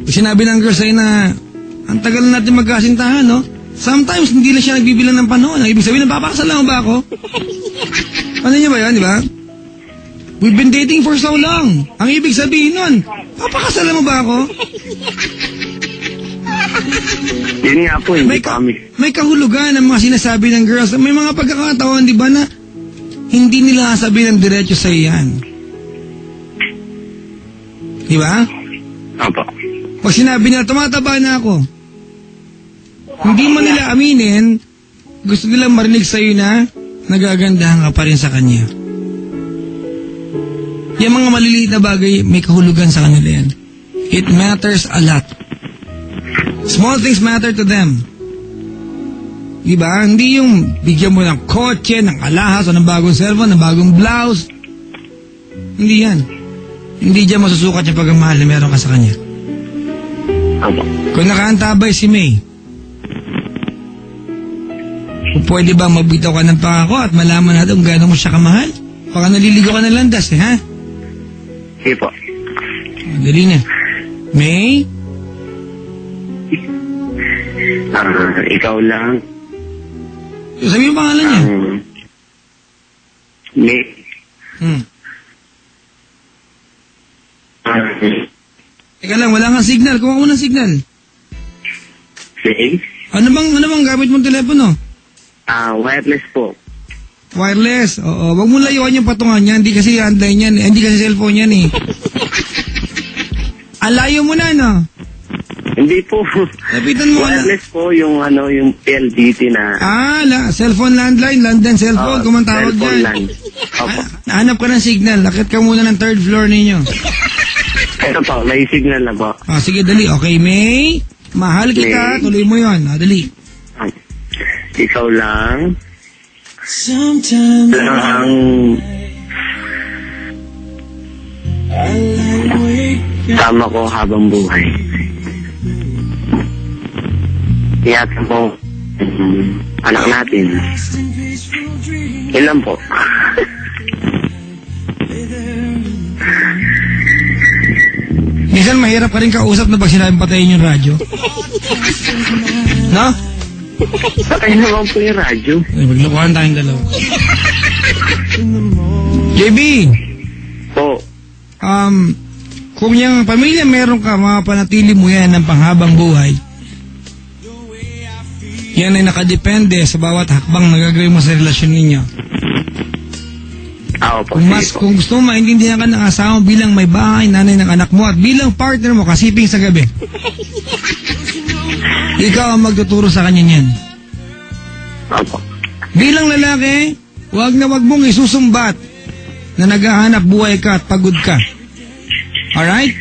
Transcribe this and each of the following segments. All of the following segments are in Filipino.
Sinabi ng girl sa'yo na ang tagal na natin magkasintahan, no? Sometimes hindi na siya nagbibilang ng panahon. Ang ibig sabihin, napapakasal ba ako? Ano niya ba yan, di ba? We've been dating for so long. Ang ibig sabihin nun, papakasal mo ba ako? Yun nga po, hindi pa kami. May kahulugan ang mga sinasabi ng girls. May mga pagkakataon, di ba, na hindi nila sabihin ng diretso sa iyan. Di ba? Opo. Pag sinabi nila, tumataba na ako. Hindi mo nila aminin, gusto nilang marinig sa'yo na nagagandahan ka pa rin sa kanya. Yung mga maliliit na bagay, may kahulugan sa kanila yan. It matters a lot. Small things matter to them. Diba? Hindi yung bigyan mo ng kotse, ng alahas, o ng bagong cellphone, ng bagong blouse. Hindi yan. Hindi dyan masusukat yung pagmamahal na meron ka sa kanya. Kung nakaantabay si May, kung pwede ba magbitaw ka ng pangako at malaman natin kung gano'n mo siya kamahal? Baka naliligo ka ng landas ha? Sige po. Dali na. May? Ikaw lang. Sabi yung pangalan niya. May. Teka lang, wala kang signal. Kuha ko ng signal. May? Ano bang gamit mong telepono? Wireless po. Wireless? Oo. Wag mo layuan yung patungan niya. Hindi kasi landline yan. Hindi kasi cellphone yan eh. Alayo mo na, no? Hindi po. Lapitan mo. Wireless po yung yung PLDT na. Cellphone landline, landline cellphone, kung man tawag cellphone dyan. Opo. Nahanap ka ng signal. Lakit ka muna ng 3rd floor ninyo. Ito po, may signal na po. Sige, dali. Okay, May. Mahal kita. May. Tuloy mo yun. Dali. Ikaw lang. Lang. Tama ko habang buhay. Iyatan mo anak natin. Ilan po? Minsan mahirap ka rin kausap na pag sinabing patayin yung radyo. No? Patay naman po yung radyo. Maglukuhan tayong dalawa. JB! Po. Kung yung pamilya meron ka, mapanatili mo yan ng panghabang buhay. Yan ay nakadepende sa bawat hakbang na gagawin mo sa relasyon ninyo. Kung gusto mo maintindihan ka ng asawa bilang may bahay, nanay ng anak mo, at bilang partner mo, kasiping sa gabi. Ikaw ang magtuturo sa kanya niyan. Bilang lalaki, wag mong isusumbat na naghahanap buhay ka at pagod ka. Alright?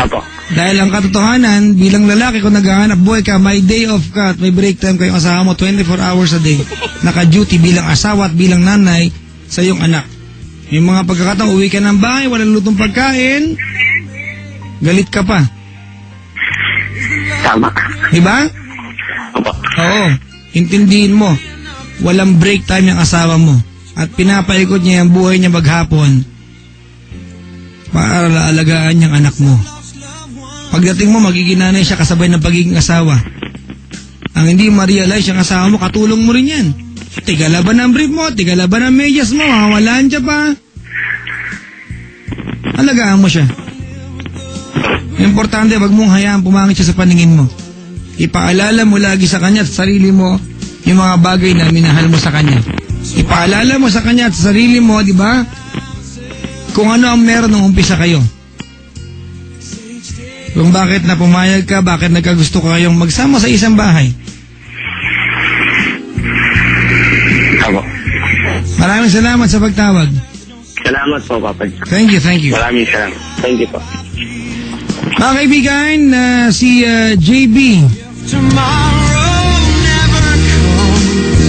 Apo. Dahil ang katotohanan, bilang lalaki, kung naghahanap buhay ka, may day off ka at may break time kayong asawa mo 24 hours a day. Naka-duty bilang asawa at bilang nanay sa iyong anak. Yung mga pagkakataong uwi ka ng bahay, walang lutong pagkain, galit ka pa. Tama. Diba? Opo. Oo. Intindihin mo. Walang break time yung asawa mo. At pinapaikot niya yung buhay niya maghapon para alagaan niyang anak mo. Pagdating mo, magiging nanay siya kasabay ng pagiging asawa. Ang hindi ma-realize yung asawa mo, katulong mo rin yan. Tigalaban ang brief mo, tigalaban ang medyas mo, hawalaan siya pa. Alagaan mo siya. Importante, wag mong hayaan pumangit siya sa paningin mo. Ipaalala mo lagi sa kanya at sa sarili mo yung mga bagay na minahal mo sa kanya. Ipaalala mo sa kanya at sa sarili mo, di ba? Kung ano ang meron nung umpisa kayo. Kung bakit na pumayag ka, bakit nagkagusto ka kayong magsama sa isang bahay. Ako. Maraming salamat sa pagtawag. Salamat po, Papa. Thank you. Maraming salamat. Thank you po. Mga kaibigan, si JB. Tomorrow never comes.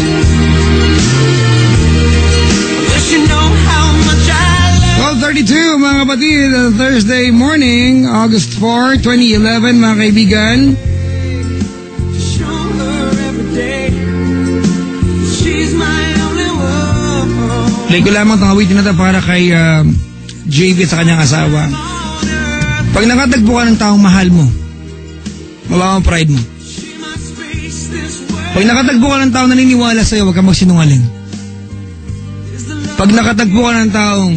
Wish you know how much I love. 12:32 mga kapatid, Thursday morning, August 4, 2011 mga kaibigan. Show her every day. She's my only one. Play ko lamang itong awitin na ito para kay JB at sa kanyang asawa. Pag nakatagpo ka ng taong mahal mo, Mababa ang pride mo. Pag nakatagpo ka ng taong naniniwala sa'yo, huwag kang magsinungaling. Pag nakatagpo ka ng taong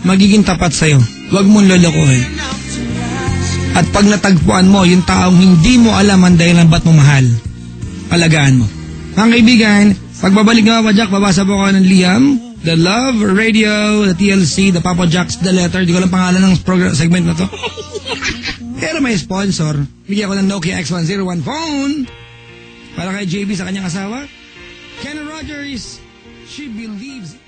magiging tapat sa'yo, huwag mong lolokohin. At pag natagpuan mo yung taong hindi mo alam ang dahilan ba't mo mahal, alagaan mo. Mga kaibigan, pagbabalik nga Papa Jack, babasa po ako ng Liam, The Love Radio, The TLC, The Papa Jack's The Letter. Di ko lang pangalan ng segment na to. Pero may sponsor. Bigyan ko ng Nokia X101 phone para kay JB sa kanyang asawa. Kenny Rogers, she believes